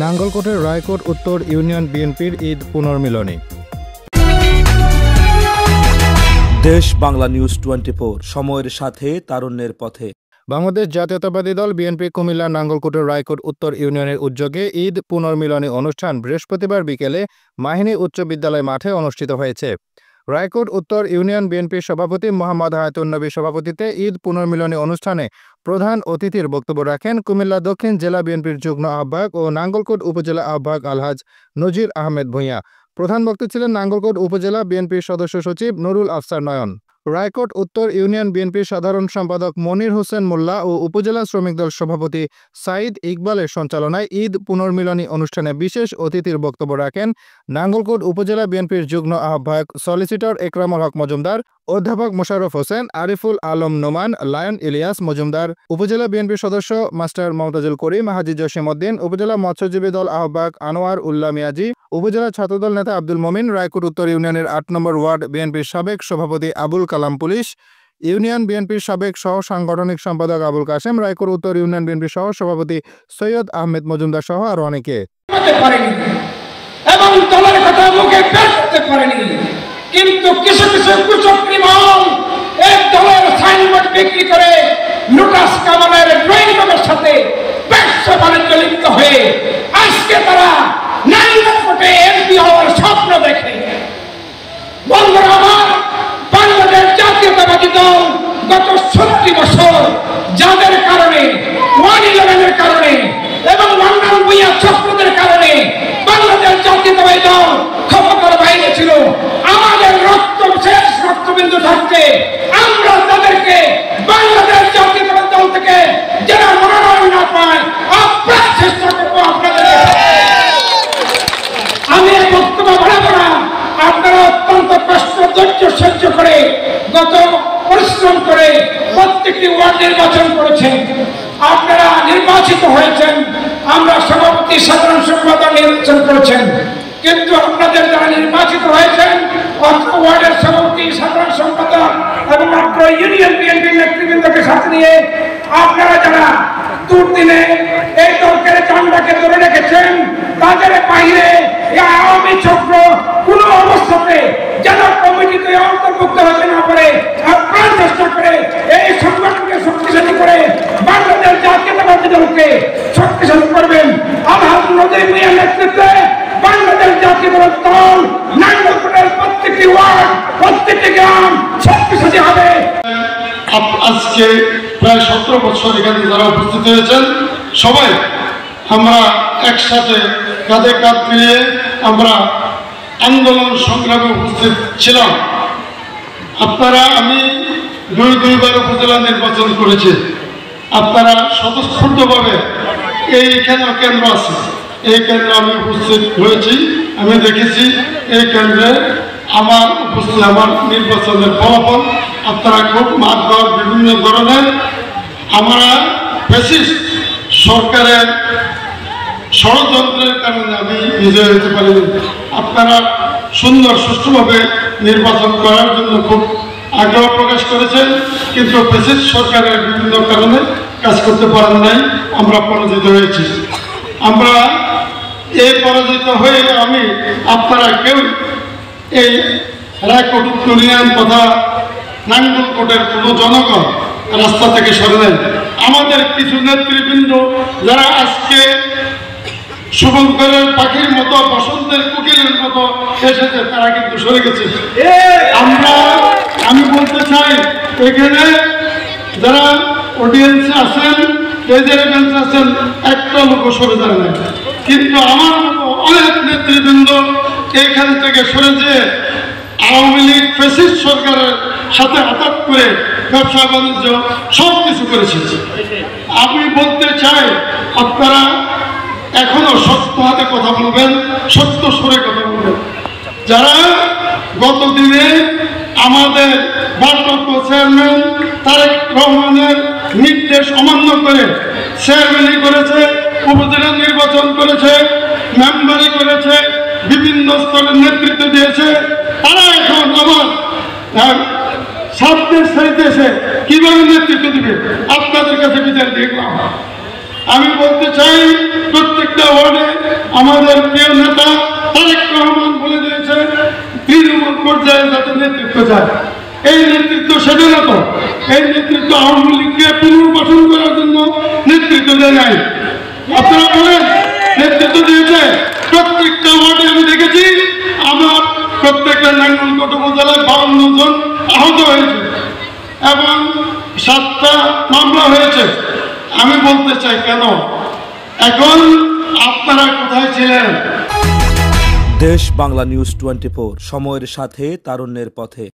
নাঙ্গলকোটের রায়কোট উত্তর ইউনিয়ন বিএনপির ঈদ পুনর্মিলনী। দেশ বাংলা নিউজ 24, সময়ের সাথে তারুণ্যের পথে। বাংলাদেশ জাতীয়তাবাদী দল বিএনপি কুমিল্লা নাঙ্গলকোটের রায়কোট উত্তর ইউনিয়নের উদ্যোগে ঈদ পুনর্মিলনী অনুষ্ঠান বৃহস্পতিবার বিকেলে মাহিনী উচ্চ বিদ্যালয় মাঠে অনুষ্ঠিত হয়েছে। রায়কোট উত্তর ইউনিয়ন বিএনপির সভাপতি মোহাম্মদ হায়াতুন নবীর সভাপতিত্বে ঈদ পুনর্মিলনী অনুষ্ঠানে প্রধান অতিথির বক্তব্য রাখেন কুমিল্লা দক্ষিণ জেলা বিএনপির যুগ্ম আহ্বায়ক ও নাঙ্গলকোট উপজেলা আহ্বায়ক আলহাজ নজির আহমেদ ভূঁইয়া। প্রধান বক্তা ছিলেন নাঙ্গলকোট উপজেলা বিএনপির সদস্য সচিব নুরুল আফসার নয়ন। রায়কোট উত্তর ইউনিয়ন বিএনপির সাধারণ সম্পাদক মনির হোসেন মোল্লা ও উপজেলা শ্রমিক দল সভাপতি সাইদ ইকবালের সঞ্চালনায় ঈদ পুনর্মিলনী অনুষ্ঠানে বিশেষ অতিথির বক্তব্য রাখেন নাঙ্গলকোট উপজেলা বিএনপির যুগ্ম আহ্বায়ক সলিসিটর একরামুল হক মজুমদার, অধ্যাপক মোশাররফ হোসেন, আরিফুল আলম নোমান, লায়ন ইলিয়াস মজুমদার, উপজেলা বিএনপির সদস্য মাস্টার মমতাজুল করিম, হাজী জসিমউদ্দিন, উপজেলা মৎস্যজীবী দল আহ্বায়ক আনোয়ার উল্লাহ মিয়াজি, উপজেলা ছাত্রদল নেতা আব্দুল মমিন, রায়কোট উত্তর ইউনিয়নের ৮ নম্বর ওয়ার্ড বিএনপির সাবেক সভাপতি আবুল কালাম পুলিশ, ইউনিয়ন বিএনপির সাবেক সহ সাংগঠনিক সম্পাদক আবুল কাশেম, রায়কোট উত্তর ইউনিয়ন বিএনপির সহ সভাপতি সৈয়দ আহমেদ মজুমদার সহ আরো অনেকে। এবং দলের কথা মুখে বের করতে পারেনি, কিন্তু কিছু কিছু কুচক্রী মহল এই দলের সাইনবোর্ড বিক্রি করে লুটাস কামানের ড্রয়িংরুমের সাথে ব্যবসা বাণিজ্য লিপ্ত হয়ে আজকে তারা নাঙ্গলকোটে এমপি হওয়ার স্বপ্ন দেখে। বন্ধুরা আমার, বাংলাদেশ জাতীয়তাবাদী দল গত 70 বছর যাদের কারণে 111-এর কারণে এবং লন্ডন ভূঁইয়া চক্রদের কারণে বাংলাদেশ জাতীয়তাবাদী দল ক্ষমতার বাইরে ছিল, আমাদের রক্ত শেষ রক্তবিন্দু থাকতে আমরা তাদেরকে বাংলাদেশ জাতীয়তাবাদী দল থেকে যারা মনোনয়ন না পায় আপ্রাণ চেষ্টা করবো আপনাদের। আমি বক্তব্য বাড়াবো না, আপনারা অত্যন্ত কষ্ট ধৈর্য সহ্য করে গত পরিশ্রম করে প্রত্যেকটি ওয়ার্ড নির্বাচন করেছেন, আপনারা নির্বাচিত হয়েছেন, আমরা সভাপতি সাধারণ সম্পাদক নির্বাচন করেছেন, কিন্তু আপনাদের যারা নির্বাচিত হয়েছেন অত্র ওয়ার্ডের সভাপতি সাধারণ সম্পাদক এবং অত্র ইউনিয়ন বিএনপির নেতৃবৃন্দকে সাথে নিয়ে আপনারা যারা দুর্দিনে এই দলকে ঝান্ডাকে ধরে রেখেছেন, তাদের বাইরে আওয়ামী চক্র কোন অবস্থাতে যেন কমিটিতে অন্তর্ভুক্ত হতে না পারে আপ্রাণ চেষ্টা করে এই সংগঠনকে শক্তিশালী করে বাংলাদেশ জাতীয়তাবাদী দলকে শক্তিশালী করবেন। আলহাজ নজির মিয়ার নেতৃত্বে বাংলাদেশ জাতীয়তাবাদী দল নাঙ্গলকোটের প্রত্যেকটি ওয়ার্ড প্রত্যেকটি গ্রাম শক্তিশালী হবে। আজকে প্রায় 17 বছর এখানে যারা উপস্থিত হয়েছেন সবাই আমরা একসাথে কাঁধে কাঁধ মিলিয়ে আমরা আন্দোলন সংগ্রামে উপস্থিত ছিলাম। আপনারা, আমি দুইবার উপজেলা নির্বাচন করেছি, আপনারা স্বতঃস্ফূর্তভাবে এইখানে কেন্দ্র আছে, এই কেন্দ্রে আমি উপস্থিত হয়েছি, আমি দেখেছি এই কেন্দ্রে আমার উপস্থিত আমার নির্বাচনের ফলাফল আপনারা খুব মারধর বিভিন্ন ধরনের আমরা ফ্যাসিস্ট সরকারের ষড়যন্ত্রের কারণে আমি বিজয় হতে পারিনি। আপনারা সুন্দর সুষ্ঠুভাবে নির্বাচন করার জন্য খুব আগ্রহ প্রকাশ করেছেন, কিন্তু ফ্যাসিস্ট সরকারের বিভিন্ন কারণে কাজ করতে পারেন নাই, আমরা পরাজিত হয়েছি। আমরা এই পরাজিত হয়ে আমি আপনারা কেউ এই রায়কোট ইউনিয়ন তথা নাঙ্গলকোটের কোনো জনগণ রাস্তা থেকে সরে নেন। আমাদের কিছু নেতৃবৃন্দ যারা আজকে শুভঙ্করের পাখির মতো বসন্তের কোকিলের মতো এসেছে তারা কিন্তু সরে গেছে। আমি বলতে চাই এখানে যারা অডিয়েন্সে আছেন, স্টেজের বেঞ্চে আছেন, একটা লোক সরে যান না, কিন্তু আমার মতো অনেক নেতৃবৃন্দ এখান থেকে সরে যেয়ে আওয়ামী লীগ ফ্যাসিস্ট সরকারের সাথে আঘাত করে ব্যবসা বাণিজ্য সব কিছু করেছে। আমি বলতে চাই আপনারা এখনো সত্য হাতে কথা বলবেন, সত্য সুরে কথা বলবেন। যারা গত দিনে আমাদের ভারপ্রাপ্ত চেয়ারম্যান তারেক রহমানের নির্দেশ অমান্য করে চেয়ারম্যানই করেছে, উপজেলা নির্বাচন করেছে, মেম্বারি করেছে, বিভিন্ন স্তরের নেতৃত্ব দিয়েছে, তারা এখন আমার সামনের সারিতে এসে কিভাবে নেতৃত্ব দিবে আপনাদের কাছে বিচার দেখলাম। আমি বলতে চাই প্রত্যেকটা ওয়ার্ডে আমাদের প্রিয় নেতা তারেক রহমান বলে দিয়েছে তৃণমূল পর্যায়ে যাতে নেতৃত্ব যায়। এই নেতৃত্ব সেটা না তো, এই নেতৃত্ব আওয়ামী লীগকে পুনর্গঠন করার জন্য নেতৃত্ব দেয় নাই। আপনারা বলেন নেতৃত্ব দিয়েছে। প্রত্যেকটা ওয়ার্ডে আমি দেখেছি আমার প্রত্যেকটা নাঙ্গলকোট উপজেলায় 52 জন আহত হয়েছে এবং 7টা মামলা হয়েছে। আমি বলতে চাই কেন এখন আপনারা কোথায় ছিলেন? দেশ বাংলা নিউজ 24, সময়ের সাথে তারুণ্যের পথে।